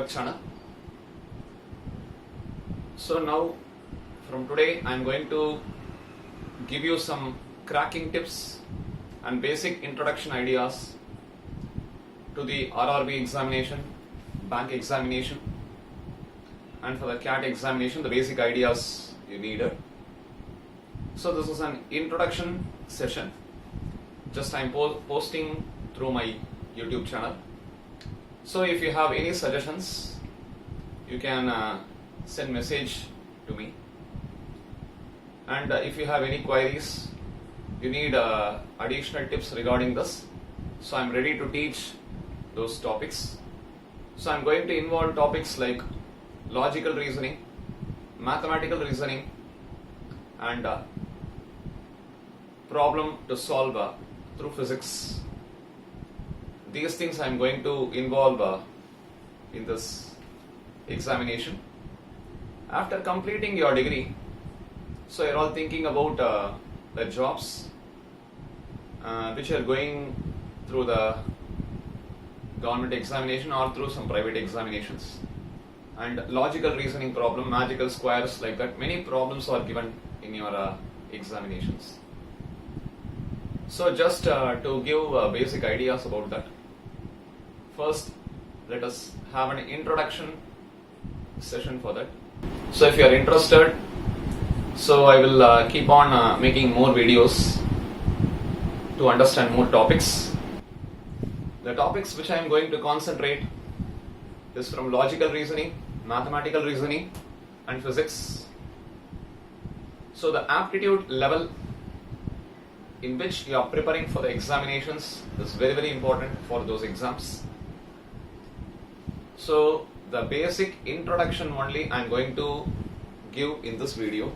our channel. So now from today I am going to give you some cracking tips and basic introduction ideas to the RRB examination, bank examination, and for the CAT examination, the basic ideas you needed. So this is an introduction session. Just I am posting through my YouTube channel. So if you have any suggestions, you can send message to me. And if you have any queries, you need additional tips regarding this. So I am ready to teach those topics. So I am going to involve topics like logical reasoning, mathematical reasoning, and problem to solve through physics. These things I am going to involve in this examination. After completing your degree, so you're all thinking about the jobs which are going through the government examination or through some private examinations. And logical reasoning problem, magical squares, like that, many problems are given in your examinations. So just to give basic ideas about that, first let us have an introduction session for that. So if you are interested, so I will keep on making more videos to understand more topics. The topics which I am going to concentrate is from logical reasoning, mathematical reasoning, and physics. So the aptitude level in which you are preparing for the examinations is very, very important for those exams. So the basic introduction only I am going to give in this video.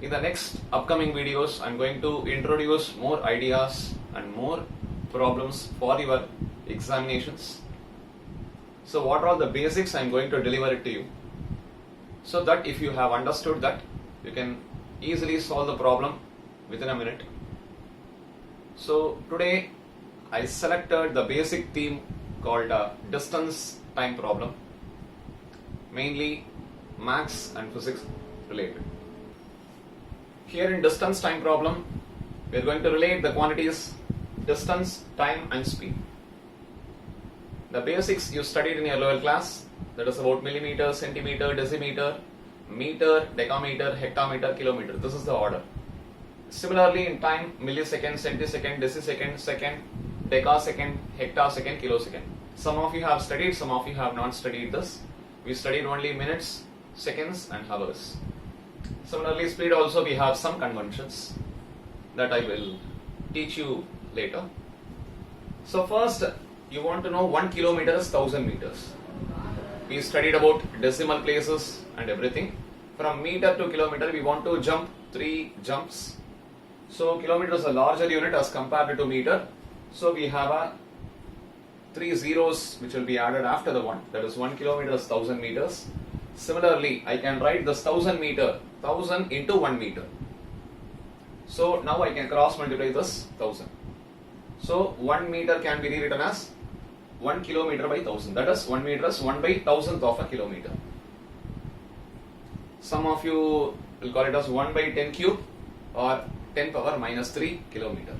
In the next upcoming videos, I am going to introduce more ideas and more problems for your examinations. So what are all the basics, I am going to deliver it to you, so that if you have understood that, you can easily solve the problem within a minute. So today I selected the basic theme called distance time problem, mainly maths and physics related. Here in distance time problem, we are going to relate the quantities distance, time and speed. The basics you studied in your lower class, that is about millimeter, centimeter, decimeter, meter, decameter, hectometer, kilometer. This is the order. Similarly in time, millisecond, centisecond, decisecond, second, decasecond, hectosecond, kilosecond. Some of you have studied, some of you have not studied this. We studied only minutes, seconds and hours. Similarly, speed also we have some conventions that I will teach you later. So first, you want to know 1 kilometer is 1000 meters. We studied about decimal places and everything. From meter to kilometer, we want to jump 3 jumps. So kilometer is a larger unit as compared to meter. So we have 3 zeros which will be added after the 1. That is 1 kilometer is 1000 meters. Similarly, I can write this 1000 meter, 1000 into 1 meter. So now I can cross multiply this 1000. So 1 meter can be rewritten as 1 kilometer by 1000. That is 1 meter is 1 by 1000th of a kilometer. Some of you will call it as 1 by 10 cube or 10 power minus 3 kilometer.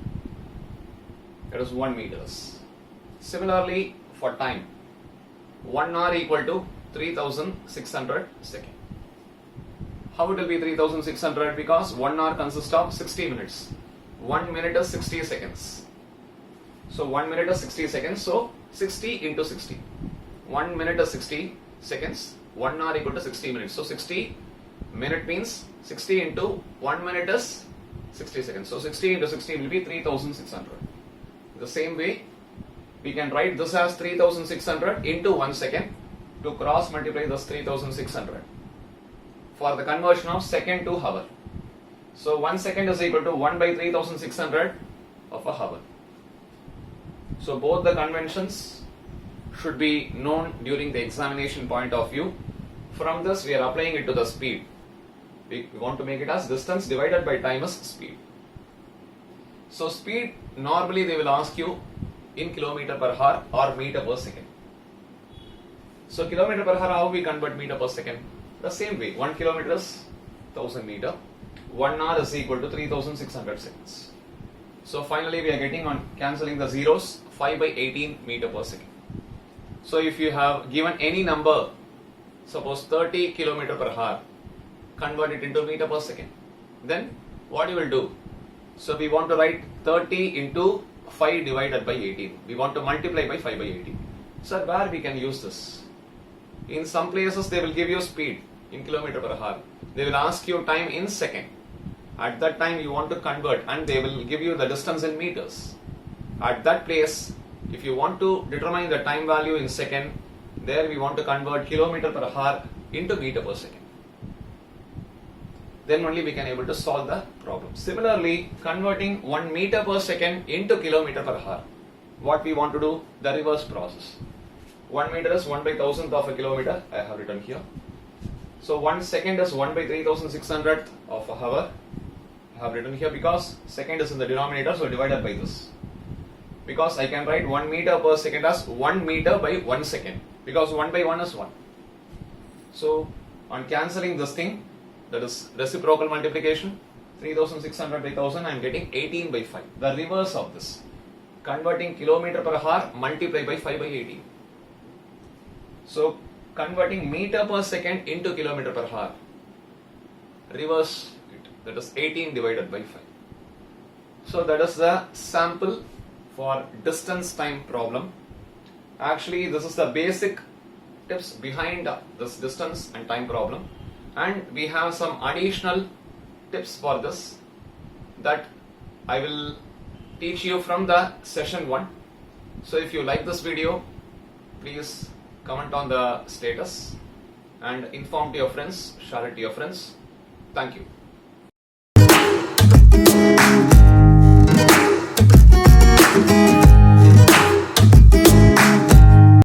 That is 1 meters. Similarly for time, 1 hour equal to 3600 seconds. How it will be 3600? Because 1 hour consists of 60 minutes. 1 minute is 60 seconds. So 1 minute is 60 seconds. So 60 into 60. 1 minute is 60 seconds. 1 hour equal to 60 minutes. So 60 minute means 60 into 1 minute is 60 seconds. So 60 into 60 will be 3600. The same way, we can write this as 3600 into 1 second to cross multiply this 3600 for the conversion of second to hour. So 1 second is equal to 1 by 3600 of a hour. So both the conventions should be known during the examination point of view. From this we are applying it to the speed. We want to make it as distance divided by time is speed. So speed, normally they will ask you in kilometer per hour or meter per second. So kilometer per hour, how we convert meter per second? The same way, 1 kilometer is 1000 meter, 1 hour is equal to 3600 seconds. So finally we are getting, on cancelling the zeros, 5 by 18 meter per second. So if you have given any number, suppose 30 kilometer per hour, convert it into meter per second. Then what you will do? So we want to write 30 into 5 divided by 18. We want to multiply by 5 by 18. So where we can use this? In some places they will give you speed in kilometer per hour. They will ask you time in second. At that time you want to convert and they will give you the distance in meters. At that place, if you want to determine the time value in second, there we want to convert kilometer per hour into meter per second. Then only we can able to solve the problem. Similarly, converting 1 meter per second into kilometer per hour. What we want to do? The reverse process. 1 meter is 1 by 1000th of a kilometer. I have written here. So 1 second is 1 by 3600th of a hour. I have written here because second is in the denominator, so divided by this. Because I can write 1 meter per second as 1 meter by 1 second. Because 1 by 1 is 1. So on cancelling this thing, that is reciprocal multiplication, 3600 by 1000, I am getting 18 by 5. The reverse of this. Converting kilometer per hour, multiply by 5 by 18. So converting meter per second into kilometer per hour, reverse it, that is 18 divided by 5. So that is the sample for distance time problem. Actually this is the basic tips behind this distance and time problem, and we have some additional tips for this that I will teach you from the session 1. So if you like this video, please comment on the status and inform to your friends, share it to your friends. Thank you.